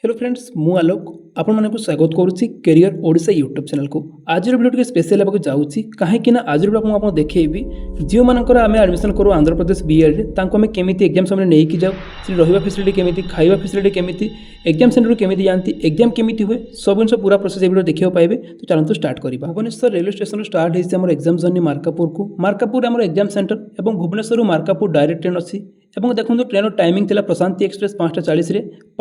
Hello friends मु आलोक आपण मानक स्वागत करुच्ची कैरियर ओडिशा यूट्यूब चैनल को आज वीडियो टे स्पेशल होगा जाऊँगी कहीं आज वीडियो आपको देखेबी जो मानकर आम एडमिशन करूँ आंध्र प्रदेश बीएड में केमी एग्जाम समय नहीं जाऊ से रहा फैसिलिटी केमी खाଇବା फैसिलिटी केमी एग्जाम सेंटर केमी जाती एग्जाम केमी हुए सब जिन पूरा प्रोसेस वीडियो देखा पाए तो चलते स्टार्ट करवा भुवनेश्वर रेलवे स्टेशन स्टार्ट होती एग्जाम जर्नी मार्कापुर को मार्कापुर आम एग्जाम सेंटर और भुवनेश्वर मार्कापुर डायरेक्ट ट्रेन अच्छी और देखो ट्रेन टाइमिंग थी प्रशांति एक्सप्रेस 5:40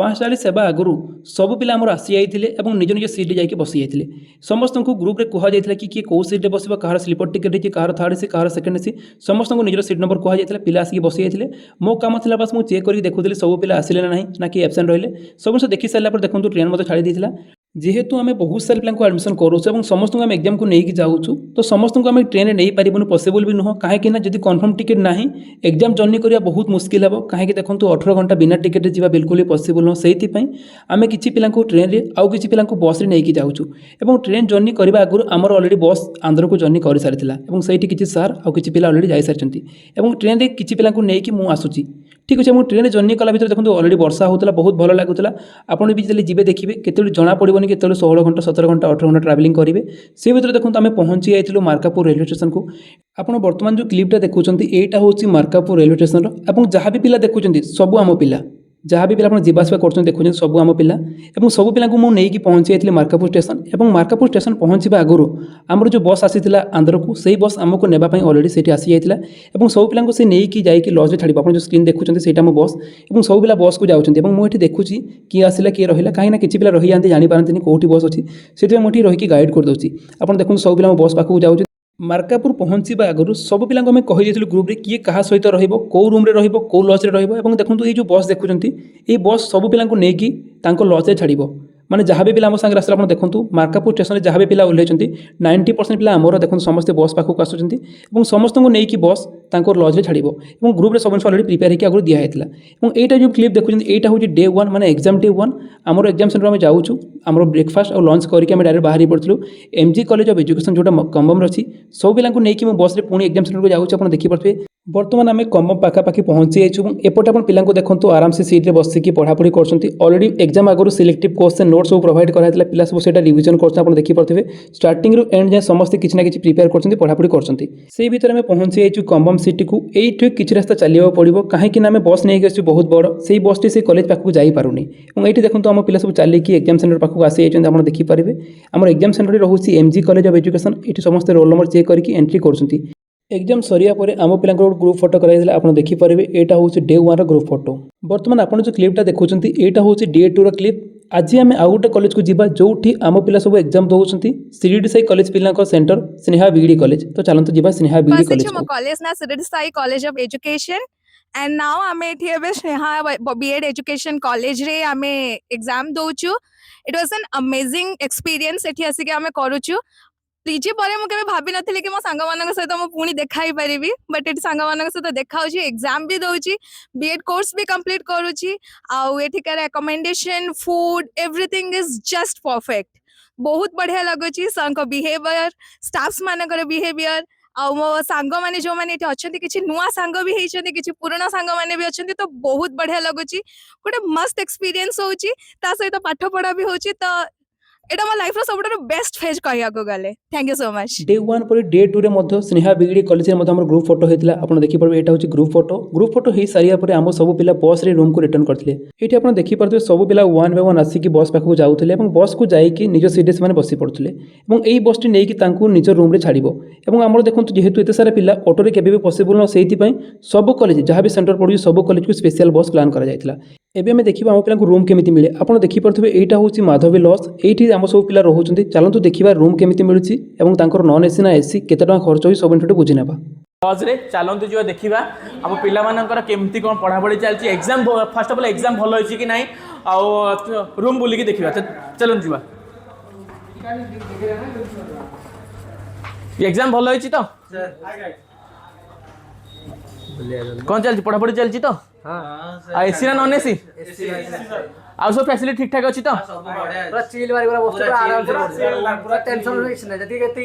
5:40 सेवा आगु सब पिला आमर आसी जाते निज निज सीट जाकि बसी जाते समस्त को ग्रुप रे कह जाता कि किए कौ सीट बस कहार स्लीपर टिकेट है कहार थर्ड एसी कहार सेकेंड एसी समस्त को निजर सीट नंबर कह जाता पिला आसिक बसी जाते मो काम था बस मुझे चेक करके देखुली सब पिला आसिले ना ना कि एब्सेंट रहिले सब जिन देखी सारा देखो ट्रेन मत छाड़ी देता जेहेतु आम बहुत सारे पिला एडमिशन करूँ और समस्त को आम एग्जाम को लेकिन जाऊँ तो समस्त को आम ट्रेन नहीं पारूँ पॉसिबल भी नुह कहीं जब कन्फर्म टिकेट ना एग्जाम जर्नी करवा बहुत मुस्किल हे कहीं देखो 18 घंटा बिना टिकेट जा बिल्कुल पॉसिबल नुह से आम कि पिला ट्रेन रे आउ कि पिला बस रे नहीं जाऊँ ट्रेन जर्नी करने आगु आमर अलरेडी बस आंध्र को जर्नी कर सारी से किसी सार आउ कि पिला अलरेडी जा सारी ट्रेन रे किसी पिला नहीं मुझे आसूँ ठीक अच्छे मुझे ट्रेन जर्नी कला भर देखो अलरेडी वर्षा होता बहुत भल लगुला आपड़ भी जब जी देखिए केत जना पड़ोनी के 16 घंटा 17 घंटा 18 घंटा ट्रावेलिंग करेंगे से भर देखो आम पहुँची जाइलु मार्कापुर रेलवे स्टेशन को आपड़ बर्तमान जो क्लिपटा देखुं यहाँ हूँ मार्कापुर रेलवे स्टेशन और जहाँ भी पिला देखुं सब आम पिला जहाँ भी पिला आप जावासवा कर देखुं सब आम पिला और सब पिला मुझे पहुँची जाइए मार्कापुर स्टेशन और मार्कापुर स्टेशन पहुँचा आगु आमर जो बस आसी आंध्र को सही बस आमको नेबाई अलरेडी से आसी जाता और सब पिला से नहीं जाकि लॉज में छाड़ आप जो स्क्रीन देखुं से बस और सब पिला बस को जाऊँच मुझे देखुची किए आसला किए रहा कहीं किसी पिला रही जाते जापारती कौटी बस अच्छी से मुझे रही गाइड करदे आप देखो सब पिला बस पाखक जाऊँ मार्कापुर पहुँचा आगु सब पिला आम कही ग्रुप रे किए क्या सहित रो रूम रे रो लॉज रे देखो ये जो बस देखुं ये बस सब पिला नहीं लॉज में छाड़ माने जहाँ भी पिला सागर आसला आप देखो मार्कापुर स्टेशन जहाँ भी पिला ओह्लैंट 90% पिला आमर देखो समस्ते बस पाखक आसुँच समस्त को लेकिन बस लॉज में छाड़ और ग्रुप रे सब अलरेडी प्रिपेयर होकर आगुरी दिखाई और यहाँ जो क्लिप देखुं यहाँ हूँ डे 1 माने एग्जाम डे 1 आमर एग्जाम सेंटर में जाऊँ आमर ब्रेकफास्ट और लंच करके डायरेक्ट बाहरी पड़ू एमजी कॉलेज ऑफ एजुकेशन जो कंबम अच्छी सब पिला नहीं बस रे पुणी एग्जाम सेंटर को जाऊँ आप देखिपे बर्तमान आम कंबम पाखापाखि पहुँची जाइए एपटे आप पिला देखो आराम से सीट्रे बसिक पढ़ापढ़ी कररेडी एग्जाम आगुरी सिलेक्टिव क्वेश्चन नोट सब प्रोवाइड कराइला पिला सब से रिविजन कर देखिपे स्टार्टिंग रू एंड जाए समस्त किसी ना कि प्रिपेयर कर पढ़ापढ़ी कर भीतर आम पहुँची जाइए कंबम सिटी को ये किसी रास्ता चलिए पड़ो कहीं आम बस नहीं आसू बहुत बड़ से बस टी से कॉलेज पाखक जापारूनी और ये देखो आम पिला सब चलिए एग्जाम सेंटर पाखक आसी जाइए आप देखिपारे आम एग्जाम सेंटर रोचे एमजी कॉलेज ऑफ एजुकेशन ये समस्त रोल नंबर चेक करके एंट्री कर एग्जाम सरिया पर आम पिला ग्रुप फोटो कराई आप देखिपारे यहाँ हूँ डे 1 ग्रुप फोटो बर्तमान आप जो क्लिपटा देखुं यहाँ हूँ डे 2 क्लिप आज आम आउ गोटे कॉलेज को जीवा जो आम पिला सब एग्जाम दौरान शिरडी साई कॉलेज पिला सेंटर स्नेहा बीडी कॉलेज तो चलते जीवा स्नेहा बीडी कॉलेज कॉलेज ना Shirdi Sai college of education and now आमे एठी एबे स्नेहा बीएड एजुकेशन कॉलेज रे आमे एग्जाम दउछु it was an amazing experience एठी आसी के आमे करूछु पीजी पर मुझे भाभी नी कि मो सांग मान सहित मु पुणी देखा पारि बट ये सांग मान सहित देखा एग्जाम भी दौची बीएड कोर्स भी कंप्लीट करुच्ची आठिकार recommendation food everything is just perfect बहुत बढ़िया लगुच बिहेवियर स्टाफ्स मानकर बिहेवियर आ मो सांग मैंने जो मैंने अच्छा किसी नुआ सांग भी होती किसी पुराना सांग मैंने भी अच्छा तो बहुत बढ़िया लगुच गोटे मस्त एक्सपीरियंस होची सहित पाठ पढ़ा भी होची तो एटा मो लाइफ रो सबटा बेस्ट फेज कहिया को गले thank you so much day 1 per day 2 रे मध्य स्नेहा बीडी कॉलेज रे मध्य हमर ग्रुप फोटो हेतिला आपण देखि परबे एटा होची ग्रुप फोटो हे सारिया पर हम सब पिला बस रे रूम को रिटर्न करथिले एठी आपण देखि परबे सब पिला 1 बाय 1 आसी कि बस पाखु जाउथिले एवं बस को जाई कि निज सीट माने बसी पड़थिले एवं एई बस टी नै कि तांकु निज रूम रे छाड़िबो एवं हमर देखंतु जेहेतु एते सारा पिला ऑटो रे केबे भी पॉसिबल न सेति पई सब कॉलेज जहाँ भी सेंटर पड़ू सब कॉलेज को स्पेशल बस प्लान करा जायतिला एबे हमें देखिबा हम पिला को रूम केमिति मिले आपण देखि परथबे एटा होची माधवी लॉज एठी हम सब पिला रहउचंती चलंतु देखिबा रूम केमिति मिलुची एवं तांकर नॉन एसी ना एसी केते टका खर्च होई सब इनटू बुझि नेबा लॉज रे चलंतु जो देखिबा हम पिला मानकर केमिति कोन पढ़ा पढ़ी चलची exam first of all exam भलो होईची कि नाही आ रूम बुली के देखिबा चलन जीवा एग्जाम भलो होईची तो कौन चलची पढ़ा पढ़ी चलची तो हां एसी ना नॉन एसी आ सब फैसिलिटी ठीक ठाक अछि तो पूरा चिल वाली पूरा बस पूरा आराम से पूरा टेंशन नहीं छै जति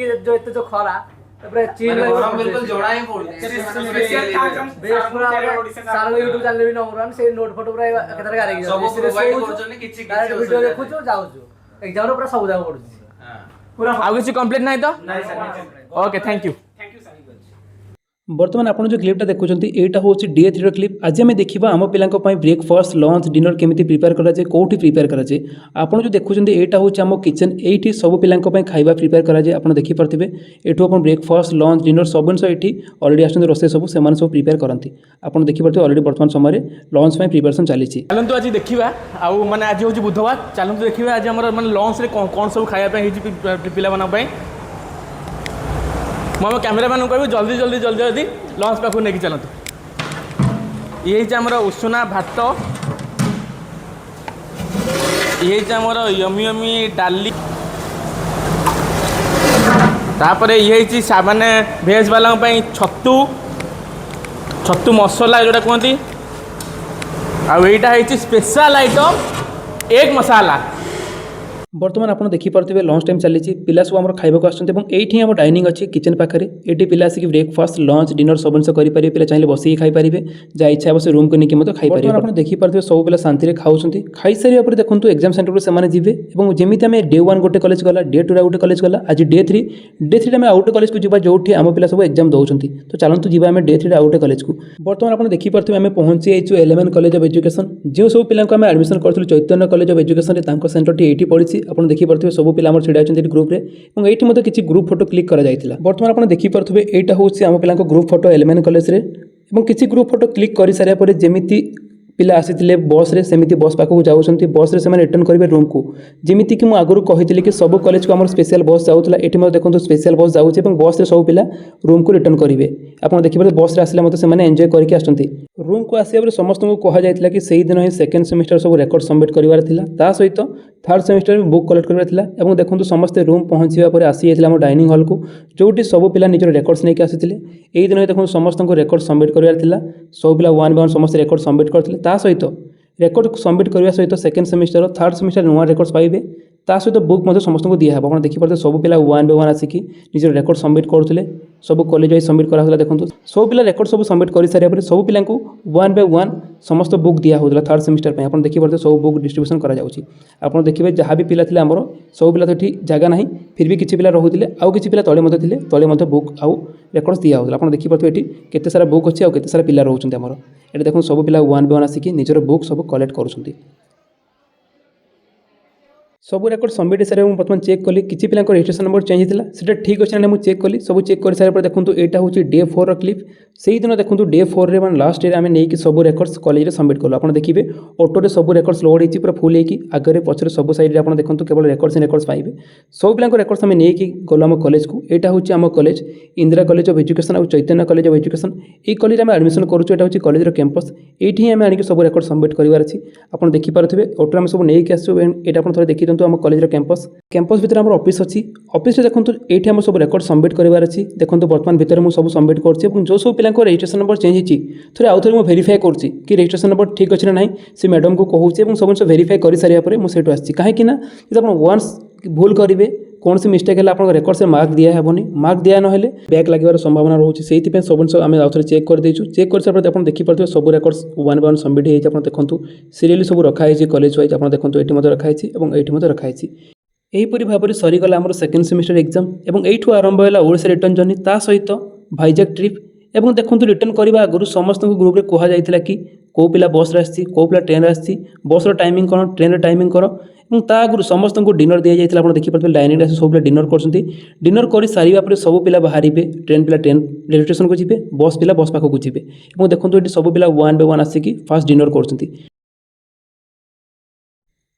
जो एते जो खरा ତାପରେ ଚୀନ बिल्कुल जोड़ा ही पड़ ସାର ୟୁଟ୍ୟୁବ ଚ୍ୟାନେଲ ବି ନମ୍ବର 1 ସେ ନୋଟ ଫଟୋ ପୁରା କେତେଟା ଗାରେଇ सब ଯାଉଛି प्रोवाइड करछन किछि ଡାଇରେକ୍ଟ ଭିଡିଓ ଦେଖୁଛୁ ଯାଉଛୁ ଏକ୍ଜାମ ରେ ପୁରା ସବୁ ଯାକ ପଡୁଛି पूरा ଆଉ କିଛି କମ୍ପ୍ଲିଟ ନାହିଁ ତ नहीं सर ଓକେ ଥ୍ୟାଙ୍କ ୟୁ ବର୍ତ୍ତମାନ ଆପଣ ଯେଉଁ କ୍ଲିପ୍ଟା ଦେଖୁଛନ୍ତି ଏଇଟା ହେଉଛି ଡେ 3ର କ୍ଲିପ୍। ଆଜି ଆମେ ଦେଖିବା ଆମ ପିଲାଙ୍କ ପାଇଁ ବ୍ରେକଫାଷ୍ଟ ଲଞ୍ଚ ଡିନର କେମିତି ପ୍ରିପେୟାର କରାଯାଏ, କେଉଁଠି ପ୍ରିପେୟାର କରାଯାଏ। ଆପଣ ଯେଉଁ ଦେଖୁଛନ୍ତି ଏଇଟା ହେଉଛି ଆମ କିଚେନ୍, ଏଇଠି ସବୁ ପିଲାଙ୍କ ପାଇଁ ଖାଇବା ପ୍ରିପେୟାର କରାଯାଏ। ଆପଣ ଦେଖିପାରୁଥିବେ ଏଠୁ ଆପଣ ବ୍ରେକଫାଷ୍ଟ ଲଞ୍ଚ ଡିନର ସବୁ ଜିନିଷ ଏଠି ଅଲରେଡ଼ି ଆସୁଛନ୍ତି ରୋଷେଇ ସବୁ ସେମାନେ ସବୁ ପ୍ରିପେୟାର କରନ୍ତି। ଆପଣ ଦେଖିପାରୁଥିବେ ଅଲରେଡ଼ି ବର୍ତ୍ତମାନ ସମୟରେ ଲଞ୍ଚ ପାଇଁ ପ୍ରିପାରେସନ୍ ଚାଲିଛି। ଚାଲନ୍ତୁ ଆଜି ଦେଖିବା ଆଉ ମାନେ ଆଜି ହେଉଛି ବୁଧବାର ଚାଲନ୍ତୁ ଦେଖିବା ଆଜି ଆମର ମାନେ ଲଞ୍ଚରେ କ'ଣ ସବୁ ଖାଇବା ପାଇଁ ହେଇଛି ପିଲାମାନଙ୍କ ପାଇଁ। ମୁଁ ଆମ କ୍ୟାମେରାମ୍ୟାନଙ୍କୁ କହିବି ଜଲ୍ଦି ଜଲ୍ଦି ଜଲ୍ଦି ଜଲ୍ଦି ଲଞ୍ଚ ପାଖକୁ ନେଇକି ଚାଲନ୍ତୁ। ଇଏ ହେଇଛି ଆମର ଉଷୁନା ଭାତ, ଇଏ ହେଇଛି ଆମର ୟମି ୟମି ଡାଲି, ତାପରେ ଇଏ ହେଇଛି ମାନେ ଭେଜ୍ ବାଲାଙ୍କ ପାଇଁ ଛତୁ ଛତୁ ମସଲା ଯେଉଁଟା କୁହନ୍ତି, ଆଉ ଏଇଟା ହେଇଛି ସ୍ପେଶାଲ ଆଇଟମ୍ ଏଗ୍ ମସାଲା। ବର୍ତ୍ତମାନ ଆପଣ ଦେଖିପାରୁଥିବେ ଲଞ୍ଚ ଟାଇମ୍ ଚାଲିଛି, ପିଲା ସବୁ ଆମର ଖାଇବାକୁ ଆସୁଛନ୍ତି ଏବଂ ଏଇଠି ଆମ ଡାଇନିଂ ଅଛି କିଚେନ୍ ପାଖରେ। ଏଠି ପିଲା ଆସିକି ବ୍ରେକଫାଷ୍ଟ ଲଞ୍ଚ ଡିନର ସବୁ ଜିନିଷ କରିପାରିବେ। ପିଲା ଚାହିଁଲେ ବସିକି ଖାଇପାରିବେ, ଯାହା ଇଚ୍ଛା ହେବ ସେ ରୁମ୍କୁ ନେଇକି ମଧ୍ୟ ଖାଇପାରିବେ। ଆପଣ ଦେଖିପାରୁଥିବେ ସବୁ ପିଲା ଶାନ୍ତିରେ ଖାଉଛନ୍ତି। ଖାଇସାରିବା ପରେ ଦେଖନ୍ତୁ ଏକ୍ଜାମ ସେଣ୍ଟରକୁ ସେମାନେ ଯିବେ ଏବଂ ଯେମିତି ଆମେ ଡେ 1 ଗୋଟେ କଲେଜ ଗଲା, ଡେ 2 ଗୋଟେ କଲେଜ ଗଲା, ଆଜି ଡେ 3 ଆମେ ଆଉ ଗୋଟେ କଲେଜକୁ ଯିବା ଯେଉଁଠି ଆମ ପିଲା ସବୁ ଏକ୍ଜାମ ଦେଉଛନ୍ତି। ତ ଚାଲନ୍ତୁ ଯିବା ଆମେ ଡେ 3 ଆଉ ଗୋଟେ କଲେଜକୁ। ବର୍ତ୍ତମାନ ଆପଣ ଦେଖିପାରୁଥିବେ ଆମେ ପହଞ୍ଚି ଯାଇଛୁ ଏଲେମେନ୍ କଲେଜ ଅଫ୍ ଏଜୁକେସନ୍। ଯେଉଁ ସବୁ ପିଲାଙ୍କୁ ଆମେ ଆଡମିସନ୍ କରିଥିଲୁ ଚୈତନ୍ୟ କଲେଜ ଅଫ୍ ଏଜୁକେସନ୍ରେ ତାଙ୍କ ସେଣ୍ଟରଟି ଏଇଠି ପଡ଼ିଛି। ଆପଣ ଦେଖିପାରୁଥିବେ ସବୁ ପିଲା ଆମର ଛିଡ଼ା ଅଛନ୍ତି ଏଠି ଗ୍ରୁପ୍ରେ ଏବଂ ଏଇଠି ମଧ୍ୟ କିଛି ଗ୍ରୁପ୍ ଫଟୋ କ୍ଲିକ୍ କରାଯାଇଥିଲା। ବର୍ତ୍ତମାନ ଆପଣ ଦେଖିପାରୁଥିବେ ଏଇଟା ହେଉଛି ଆମ ପିଲାଙ୍କ ଗ୍ରୁପ୍ ଫଟୋ ଏଲେମେନ୍ କଲେଜରେ ଏବଂ କିଛି ଗ୍ରୁପ୍ ଫଟୋ କ୍ଲିକ୍ କରିସାରିବା ପରେ ଯେମିତି ପିଲା ଆସିଥିଲେ ବସ୍ରେ ସେମିତି ବସ୍ ପାଖକୁ ଯାଉଛନ୍ତି। ବସ୍ରେ ସେମାନେ ରିଟର୍ନ କରିବେ ରୁମ୍କୁ। ଯେମିତିକି ମୁଁ ଆଗରୁ କହିଥିଲି କି ସବୁ କଲେଜକୁ ଆମର ସ୍ପେଶାଲ ବସ୍ ଯାଉଥିଲା, ଏଠି ମଧ୍ୟ ଦେଖନ୍ତୁ ସ୍ପେଶାଲ ବସ୍ ଯାଉଛି ଏବଂ ବସ୍ରେ ସବୁ ପିଲା ରୁମ୍କୁ ରିଟର୍ନ କରିବେ। ଆପଣ ଦେଖିପାରିବେ ବସ୍ରେ ଆସିଲେ ମଧ୍ୟ ସେମାନେ ଏନ୍ଜୟ କରିକି ଆସୁଛନ୍ତି। ରୁମ୍କୁ ଆସିବା ପରେ ସମସ୍ତଙ୍କୁ କୁହାଯାଇଥିଲା କି ସେଇଦିନ ହିଁ ସେକେଣ୍ଡ ସେମିଷ୍ଟର ସବୁ ରେକର୍ଡ଼ ସବମିଟ୍ କରିବାର ଥିଲା, ତା ସହିତ ଥାର୍ଡ଼ ସେମିଷ୍ଟର ବୁକ୍ କଲେକ୍ଟ କରିବାର ଥିଲା। ଏବଂ ଦେଖନ୍ତୁ ସମସ୍ତେ ରୁମ୍ ପହଞ୍ଚିବା ପରେ ଆସିଯାଇଥିଲା ଆମ ଡାଇନିଂ ହଲ୍କୁ, ଯେଉଁଠି ସବୁ ପିଲା ନିଜର ରେକର୍ଡ଼ସ୍ ନେଇକି ଆସିଥିଲେ। ଏଇ ଦିନ ଦେଖନ୍ତୁ ସମସ୍ତଙ୍କୁ ରେକର୍ଡ଼ ସବମିଟ୍ କରିବାର ଥିଲା। ସବୁ ପିଲା 1 by 1 ସମସ୍ତେ ରେକର୍ଡ଼ ସବମିଟ୍ କରିଥିଲେ। ତା ସହିତ ରେକର୍ଡ଼ ସବମିଟ୍ କରିବା ସହିତ ସେକେଣ୍ଡ ସେମିଷ୍ଟର ଥାର୍ଡ଼ ସେମିଷ୍ଟର ନୂଆ ରେକର୍ଡ଼ସ୍ ପାଇବେ, ତା ସହିତ ବୁକ୍ ମଧ୍ୟ ସମସ୍ତଙ୍କୁ ଦିଆହେବ। ଆପଣ ଦେଖିପାରୁଥିବେ ସବୁ ପିଲା 1 by 1 ଆସିକି ନିଜର ରେକର୍ଡ଼ ସବମିଟ୍ କରୁଥିଲେ। ସବୁ କଲେଜ ୱାଇଜ୍ ସବମିଟ୍ କରାହେଉଥିଲା। ଦେଖନ୍ତୁ ସବୁ ପିଲା ରେକର୍ଡ଼ ସବୁ ସବମିଟ୍ କରିସାରିବା ପରେ ସବୁ ପିଲାଙ୍କୁ 1 by 1 ସମସ୍ତ ବୁକ୍ ଦିଆହେଉଥିଲା ଥାର୍ଡ଼ ସେମିଷ୍ଟର ପାଇଁ। ଆପଣ ଦେଖିପାରୁଥିବେ ସବୁ ବୁକ୍ ଡିଷ୍ଟ୍ରିବ୍ୟୁସନ୍ କରାଯାଉଛି। ଆପଣ ଦେଖିବେ ଯାହା ବି ପିଲା ଥିଲେ ଆମର ସବୁ ପିଲା ତ ଏଠି ଜାଗା ନାହିଁ, ଫିର୍ ବି କିଛି ପିଲା ରହୁଥିଲେ, ଆଉ କିଛି ପିଲା ତଳେ ମଧ୍ୟ ଥିଲେ, ତଳେ ମଧ୍ୟ ବୁକ୍ ଆଉ ରେକର୍ଡ଼ସ୍ ଦିଆହେଉଥିଲା। ଆପଣ ଦେଖିପାରୁଥିବେ ଏଠି କେତେ ସାରା ବୁକ୍ ଅଛି ଆଉ କେତେ ସାରା ପିଲା ରହୁଛନ୍ତି ଆମର। ଏଠି ଦେଖନ୍ତୁ ସବୁ ପିଲା 1 by 1 ଆସିକି ନିଜର ବୁକ୍ ସବୁ କଲେକ୍ଟ କରୁଛନ୍ତି। ସବୁ ରେକର୍ଡ଼ ସବମିଟ୍ ହେଇସାରିବା ମୁଁ ବର୍ତ୍ତମାନ ଚେକ୍ କଲି କିଛି ପିଲାଙ୍କ ରେଜିଷ୍ଟ୍ରେସନ୍ ନମ୍ବର ଚେଞ୍ଜ ହେଇଥିଲା, ସେଟା ଠିକ୍ ଅଛି ନା ମୁଁ ଚେକ୍ କଲି। ସବୁ ଚେକ୍ କରିସାରିବା ପରେ ଦେଖନ୍ତୁ ଏଇଟା ହେଉଛି ଡେ 4ର କ୍ଲିପ୍। ସେଇଦିନ ଦେଖନ୍ତୁ ଡେ 4ରେ ମାନେ ଲାଷ୍ଟ ଡେରେ ଆମେ ନେଇକି ସବୁ ରେକର୍ଡ଼ସ୍ କଲେଜରେ ସବମିଟ୍ କଲୁ। ଆପଣ ଦେଖିବେ ଅଟୋରେ ସବୁ ରେକର୍ଡ଼ସ୍ ଲୋଡ଼ ହେଇଛି ପୁରା ଫୁଲ୍ ହେଇକି, ଆଗରେ ପଛରେ ସବୁ ସାଇଡ଼ରେ ଆପଣ ଦେଖନ୍ତୁ କେବଳ ରେକର୍ଡ଼ସ୍ ପାଇବେ। ସବୁ ପିଲାଙ୍କ ରେକର୍ଡ଼ସ୍ ଆମେ ନେଇକି ଗଲୁ ଆମ କଲେଜକୁ। ଏଇଟା ହେଉଛି ଆମ college Indira college of education ଆଉ ଚୈତନ୍ୟ କଲେଜ ଅଫ୍ ଏଜୁକେସନ୍। এই କଲେଜରେ ଆମେ ଆଡ଼ମିସନ୍ କରୁଛୁ। ଏଇଟା ହେଉଛି କଲେଜର କ୍ୟାମ୍ପସ୍। ଏଇଠି ହିଁ ଆମେ ଆଣିକି ସବୁ ରେକର୍ଡ଼ ସବମିଟ୍ କରିବାର ଅଛି। ଆପଣ ଦେଖିପାରୁଥିବେ ଅଟୋରେ ଆମେ ସବୁ ନେଇକି ଆସିଛୁ। ଏଇଟା ଆପଣ ଥରେ ଦେଖିଦିଅନ୍ତୁ ଆମ କଲେଜର କ୍ୟାମ୍ପସ୍ ଭିତରେ ଆମର ଅଫିସ୍ ଅଛି। ଅଫିସ୍ରେ ଦେଖନ୍ତୁ ଏଇଠି ଆମର ସବୁ ରେକର୍ଡ଼ ସବମିଟ୍ କରିବାର ଅଛି। ଦେଖନ୍ତୁ ବର୍ତ୍ତମାନ ଭିତରେ ମୁଁ ସବୁ ସବମିଟ୍ କରୁଛି ଏବଂ ଯେଉଁ ସବୁ ପିଲାଙ୍କ ରେଜିଷ୍ଟ୍ରେସନ୍ ନମ୍ବର ଚେଞ୍ଜ ହେଇଛି ଥରେ ଆଉ ଥରେ ମୁଁ ଭେରିଫାଏ କରୁଛି କି ରେଜିଷ୍ଟ୍ରେସନ୍ ନମ୍ବର ଠିକ୍ ଅଛି ନା ନାହିଁ। ସେ ମ୍ୟାଡ଼ାମକୁ କହୁଛି ଏବଂ ସବୁ ଜିନିଷ ଭେରିଫାଏ କରିସାରିବା ପରେ ମୁଁ ସେଇଠୁ ଆସିଛି। କାହିଁକି ନା ଯଦି ଆପଣ ୱାନ୍ସ ଭୁଲ କରିବେ କୌଣସି ମିଷ୍ଟେକ୍ ହେଲେ ଆପଣଙ୍କ ରେକର୍ଡ଼ସରେ ମାର୍କ ଦିଆହେବନି। ମାର୍କ ଦିଆ ନହେଲେ ବ୍ୟାକ୍ ଲାଗିବାର ସମ୍ଭାବନା ରହୁଛି। ସେଇଥିପାଇଁ ସବୁ ଜିନିଷ ଆମେ ଆଉଥରେ ଚେକ୍ କରିଦେଇଛୁ। ଚେକ୍ କରିସାରିବା ପରେ ଆପଣ ଦେଖିପାରୁଥିବେ ସବୁ ରେକର୍ଡ଼ସ୍ 1 by 1 ସବମିଟ୍ ହେଇଯାଇଛି। ଆପଣ ଦେଖନ୍ତୁ ସିରିୟଲି ସବୁ ରଖାହେଇଛି କଲେଜ ୱାଇଜ୍। ଆପଣ ଦେଖନ୍ତୁ ଏଠି ମଧ୍ୟ ରଖାହେଇଛି ଏବଂ ଏଇଠି ମଧ୍ୟ ରଖାହେଇଛି। ଏହିପରି ଭାବରେ ସରିଗଲା ଆମର ସେକେଣ୍ଡ ସେମିଷ୍ଟର ଏକ୍ଜାମ୍ ଏବଂ ଏଇଠୁ ଆରମ୍ଭ ହେଲା ଓଡ଼ିଶା ରିଟର୍ଣ୍ଣ ଜର୍ଣ୍ଣି, ତା ସହିତ ଭାଇଜାକ୍ ଟ୍ରିପ୍। ଏବଂ ଦେଖନ୍ତୁ ରିଟର୍ଣ୍ଣ କରିବା ଆଗରୁ ସମସ୍ତଙ୍କୁ ଗ୍ରୁପ୍ରେ କୁହାଯାଇଥିଲା କି କେଉଁ ପିଲା ବସ୍ରେ ଆସିଛି, କେଉଁ ପିଲା ଟ୍ରେନ୍ରେ ଆସିଛି, ବସ୍ର ଟାଇମିଂ କ'ଣ, ଟ୍ରେନ୍ର ଟାଇମିଂ କ'ଣ। ଏବଂ ତା ଆଗରୁ ସମସ୍ତଙ୍କୁ ଡିନର ଦିଆଯାଇଥିଲା। ଆପଣ ଦେଖିପାରୁଥିବେ ଡାଇନିଂରେ ଆସି ସବୁ ପିଲା ଡିନର କରୁଛନ୍ତି। ଡିନର କରିସାରିବା ପରେ ସବୁ ପିଲା ବାହାରିବେ। ଟ୍ରେନ୍ ପିଲା ଟ୍ରେନ୍ ରେଲୱେ ଷ୍ଟେସନକୁ ଯିବେ, ବସ୍ ପିଲା ବସ୍ ପାଖକୁ ଯିବେ ଏବଂ ଦେଖନ୍ତୁ ଏଠି ସବୁ ପିଲା 1 by 1 ଆସିକି ଫାଷ୍ଟ ଡିନର କରୁଛନ୍ତି।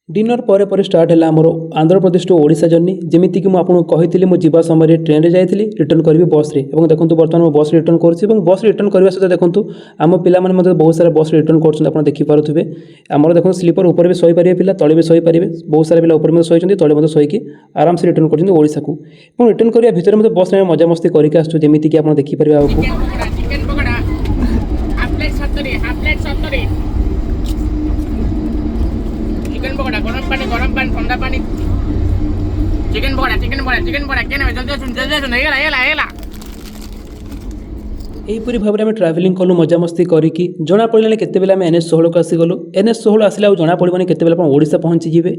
डिनर पर पर स्टार्ट है आमर आंध्र प्रदेश टू ओडिशा जर्नी। जमीक मुझे कही मुझे समय ट्रेन जाइली रिटर्न करी बस रे और देखो बर्तमान बस रिटर्न कर बस रिटर्न करने सहित देखो आम पे बहुत सारा बस रिटर्न कर देखिपे आमर देखो स्लीपर ऊपर भी शई पारे पिला तले भी शई पारे बहुत सारा पिला ऊपर शई तले शोक आराम से रिटर्न करशा को रिटर्न करने भितर बस में मजामस्ती करके आसमीक आप देखिपारे आपको चिकन पकोड़ा गरम पानी ठंडा पानी चिकन पकोड़ा केने जल्दी सुन नहीं गेला ଏହିପରି ଭାବରେ ଆମେ ଟ୍ରାଭେଲିଂ କଲୁ ମଜାମସ୍ତି କରିକି ଜଣାପଡ଼ିଲାନି କେତେବେଳେ ଆମେ NH16 ଆସିଗଲୁ। NH16 ଆସିଲେ ଆଉ ଜଣାପଡ଼ିବନି କେତେବେଳେ ଆପଣ ଓଡ଼ିଶା ପହଞ୍ଚିଯିବେ।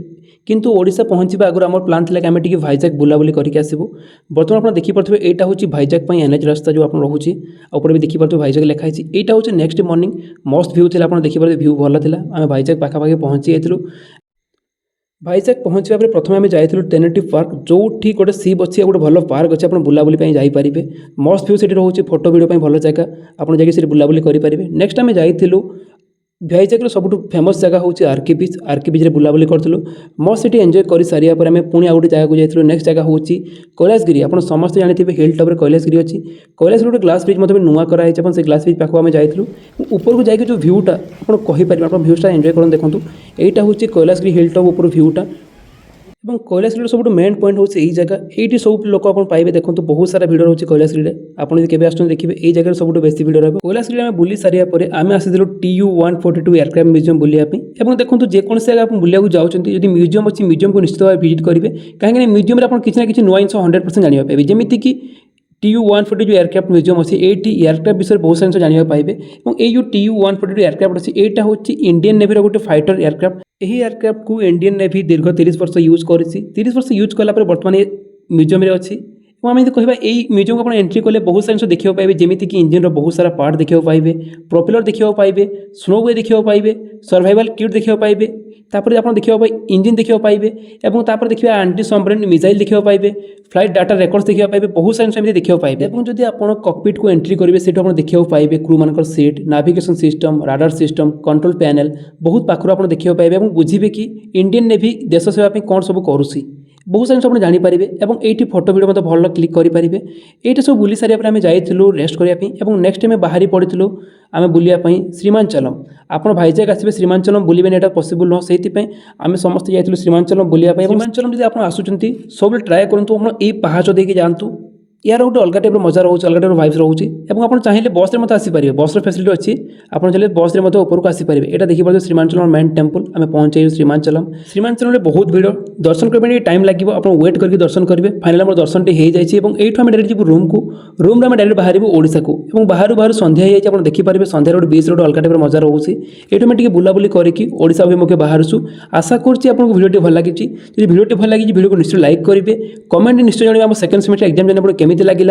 କିନ୍ତୁ ଓଡ଼ିଶା ପହଞ୍ଚିବା ଆଗରୁ ଆମର ପ୍ଲାନ୍ ଥିଲା କି ଆମେ ଟିକେ ଭାଇଜାଗ ବୁଲାବୁଲି କରିକି ଆସିବୁ। ବର୍ତ୍ତମାନ ଆପଣ ଦେଖିପାରୁଥିବେ ଏଇଟା ହେଉଛି ଭାଇଜାଗ ପାଇଁ NH ରାସ୍ତା ଯେଉଁ ଆପଣ ରହୁଛି। ଆଉ ଉପରେ ବି ଦେଖିପାରୁଥିବେ ଭାଇଜାଗ ଲେଖା ହେଇଛି। ଏଇଟା ହେଉଛି ନେକ୍ସଟ ମର୍ଣ୍ଣିଂ ମସ୍ତ ଭିଉ ଥିଲା, ଆପଣ ଦେଖିପାରୁଥିବେ ଭିଉ ଭଲ ଥିଲା। ଆମେ ଭାଇଜାଗ ପାଖାପାଖି ପହଞ୍ଚି ଯାଇଥିଲୁ। ଭାଇଜାଗ ପହଞ୍ଚିବା ପରେ ପ୍ରଥମେ ଆମେ ଯାଇଥିଲୁ ଟେନେଟିଭ ପାର୍କ, ଯେଉଁଠି ଗୋଟେ ସିପ୍ ଅଛି ଆଉ ଗୋଟେ ଭଲ ପାର୍କ ଅଛି, ଆପଣ ବୁଲାବୁଲି ପାଇଁ ଯାଇପାରିବେ। ମସ୍ତ ଭିଉ ସେଠି ରହୁଛି, ଫଟୋ ଭିଡ଼ିଓ ପାଇଁ ଭଲ ଜାଗା, ଆପଣ ଯାଇକି ସେଠି ବୁଲାବୁଲି କରିପାରିବେ। ନେକ୍ସଟ ଆମେ ଯାଇଥିଲୁ ଭାଇଜାଗର ସବୁଠୁ ଫେମସ୍ ଜାଗା ହେଉଛି ଆର୍କେ ବିଚ୍। ଆର୍କେ ବିଚ୍ରେ ବୁଲାବୁଲି କରିଥିଲୁ, ମସ୍ତ ସେଠି ଏନ୍ଜୟ କରି ସାରିବା ପରେ ଆମେ ପୁଣି ଆଉ ଗୋଟେ ଜାଗାକୁ ଯାଇଥିଲୁ। ନେକ୍ସଟ ଜାଗା ହେଉଛି କୈଳାସଗିରି। ଆପଣ ସମସ୍ତେ ଜାଣିଥିବେ ହିଲ୍ ଟପ୍ରେ କୈଳାସଗିରି ଅଛି। କୈଳାସଗିରି ଗୋଟେ ଗ୍ଲାସ୍ ବ୍ରିଜ୍ ମଧ୍ୟ ନୂଆ କରାହେଇଛି, ଆପଣ ସେ ଗ୍ଲାସ୍ ବ୍ରିଜ୍ ପାଖକୁ ଆମେ ଯାଇଥିଲୁ। ଉପରକୁ ଯାଇକି ଯେଉଁ ଭିଉଟା ଆପଣ କହିପାରିବେ, ଆପଣ ଭିଉଟା ଏନ୍ଜୟ କରନ୍ତୁ। ଦେଖନ୍ତୁ ଏଇଟା ହେଉଛି କୈଳାସଗିରି ହିଲ୍ ଟପ୍ ଉପର ଭିଉଟା। এবং কৈলাসগিরির ସବୁଠୁ ମେନ୍ ପଏଣ୍ଟ ହେଉଛି ଏଇ ଜାଗା। ଏଇଠି ସବୁ ଲୋକ ଆପଣ ପାଇବେ, ଦେଖନ୍ତୁ ବହୁତ ସାରା ଭିଡ଼ ରହୁଛି କୈଳାସଗିରିରେ। ଆପଣ ଯଦି କେବେ ଆସୁଛନ୍ତି ଦେଖିବେ ଏଇ ଜାଗାରେ ସବୁଠୁ ବେଶୀ ଭିଡ଼ ରହିବ। କୈଳାସଗିରି ଆମେ ବୁଲି ସାରିବା ପରେ ଆମେ ଆସିଥିଲୁ TU-142 ଏୟାରକ୍ରାଫ୍ଟ ମ୍ୟୁଜିୟମ୍ ବୁଲିବା ପାଇଁ। ଏବଂ ଦେଖନ୍ତୁ ଯେକୌଣସି ଜାଗା ଆପଣ ବୁଲିବାକୁ ଯାଉଛନ୍ତି, ଯଦି ମ୍ୟୁଜିୟମ୍ ଅଛି ମ୍ୟୁଜିୟମ୍କୁ ନିଶ୍ଚିତ ଭାବେ ଭିଜିଟ୍ କରିବେ, କାହିଁକିନା ମ୍ୟୁଜିୟମ୍ରେ ଆପଣ କିଛି ନା କିଛି ନୂଆ ଜିନିଷ 100% ଜାଣିବାକୁ ପାଇବେ। ଯେମିତିକି TU-142 ଏୟାରକ୍ରାଫ୍ଟ ମ୍ୟୁଜିୟମ୍ ଅଛି, ଏଇଠି ଏୟାରକ୍ରାଫ୍ଟ ବିଷୟରେ ବହୁତ ଜିନିଷ ଜାଣିବାକୁ ପାଇବେ। ଏବଂ ଏଇ ଯେଉଁ TU-142 ଏୟାରକ୍ରାଫ୍ଟ ଅଛି, ଏଇଟା ହେଉଛି ଇଣ୍ଡିଆନ୍ ନେଭିର ଗୋଟେ ଫାଇଟର ଏୟାରକ୍ରାଫ୍ଟ। ଏହି ଏୟାରକ୍ରାଫ୍ଟକୁ ଇଣ୍ଡିଆନ୍ ନେଭି ଦୀର୍ଘ 30 ବର୍ଷ ୟୁଜ୍ କରିଛି। 30 ବର୍ଷ ୟୁଜ୍ କଲା ପରେ ବର୍ତ୍ତମାନ ଏ ମ୍ୟୁଜିୟମ୍ରେ ଅଛି। এবং ଆମେ ଯଦି କହିବା ଏଇ ମ୍ୟୁଜିୟମ୍କୁ ଆପଣ ଏଣ୍ଟ୍ରି କଲେ ବହୁତ ସାରା ଜିନିଷ ଦେଖିବାକୁ ପାଇବେ, ଯେମିତିକି ଇଞ୍ଜିନ୍ର ବହୁତ ସାରା ପାର୍ଟ ଦେଖିବାକୁ ପାଇବେ, ପ୍ରପେଲର ଦେଖିବାକୁ ପାଇବେ, ସ୍ନୋୱେ ଦେଖିବାକୁ ପାଇବେ, ସର୍ଭାଇଭାଲ୍ କିଟ୍ ଦେଖିବାକୁ ପାଇବେ। ତାପରେ ଆପଣ ଦେଖିବାକୁ ପାଇବେ ଇଞ୍ଜିନ୍ ଦେଖିବାକୁ ପାଇବେ, ଏବଂ ତାପରେ ଦେଖିବା ଆଣ୍ଟି ସବମରିନ୍ ମିସାଇଲ୍ ଦେଖିବାକୁ ପାଇବେ, ଫ୍ଲାଇଟ୍ ଡାଟା ରେକର୍ଡସ୍ ଦେଖିବାକୁ ପାଇବେ, ବହୁତ ସାରା ଜିନିଷ ଏମିତି ଦେଖିବାକୁ ପାଇବେ। ଏବଂ ଯଦି ଆପଣ କକପିଟ୍କୁ ଏଣ୍ଟ୍ରି କରିବେ, ସେଇଠୁ ଆପଣ ଦେଖିବାକୁ ପାଇବେ କ୍ରୁମାନଙ୍କର seat, navigation system, radar system, control panel ବହୁତ ପାଖରୁ ଆପଣ ଦେଖିବାକୁ ପାଇବେ ଏବଂ ବୁଝିବେ କି ଇଣ୍ଡିଆନ୍ ନେଭି ଦେଶ ସେବା ପାଇଁ କ'ଣ ସବୁ କରୁଛି। ବହୁତ ସାରା ଜିନିଷ ଆପଣ ଜାଣିପାରିବେ ଏବଂ ଏଇଠି ଫଟୋ ଭିଡ଼ିଓ ମଧ୍ୟ ଭଲ କ୍ଲିକ୍ କରିପାରିବେ। ଏଇଟା ସବୁ ବୁଲି ସାରିବା ପରେ ଆମେ ଯାଇଥିଲୁ ରେଷ୍ଟ କରିବା ପାଇଁ ଏବଂ ନେକ୍ସଟ ଆମେ ବାହାରି ପଡ଼ିଥିଲୁ ଆମେ ବୁଲିବା ପାଇଁ ଶ୍ରୀମାଞ୍ଚଲମ୍। ଆପଣ ଭାଇଜାଗ ଆସିବେ ଶ୍ରୀମାଞ୍ଚଲମ୍ ବୁଲିବେନି, ଏଇଟା ପସିବୁଲ୍ ନୁହଁ। ସେଇଥିପାଇଁ ଆମେ ସମସ୍ତେ ଯାଇଥିଲୁ ଶ୍ରୀମାଞ୍ଚଲମ୍ ବୁଲିବା ପାଇଁ। ଶ୍ରୀମାଞ୍ଚଲମ୍ ଯଦି ଆପଣ ଆସୁଛନ୍ତି ସବୁବେଳେ ଟ୍ରାଏ କରନ୍ତୁ ଆପଣ ଏଇ ପାହାଚ ଦେଇକି ଯାଆନ୍ତୁ। यार गोटे अलग टाइप मजा रोचे, अलग टाइप भाइब्स रोचे। और आप चाहिए बस में आसीपारे, बस फैसिलिटी अच्छी, आप चाहिए बस में ऊपर आसीपारे। यहाँ देखिए श्रीमांचलम मेन टेम्पल आम पहुंचे श्रीमांचलम। श्रीमांचलम में बहुत भीड़, दर्शन करने टाइम लगे, आप वेट करके दर्शन करेंगे। फाइनाल आम दर्शन हो जाए और आम डायरेक्ट जी रूम को, रूम में डायरेक्ट बाहर ओडिशा को। बाहर बाहर संध्या हो जाए, देखिपारे संध्यार गोटे बीच रोड अलग टाइप मजा रोचे। ये मैं बुलाबुली करके ओडिशा अभिमुखे बाहरसु। आशा करुँच आपको भिडियो भल लगी। भिडियो भल लगी भिडियो को निश्चय लाइक करेंगे, कमेंट निश्चय जानवे आम सेकेंड सेमेस्टर एग्जाम जाने केमी लगे।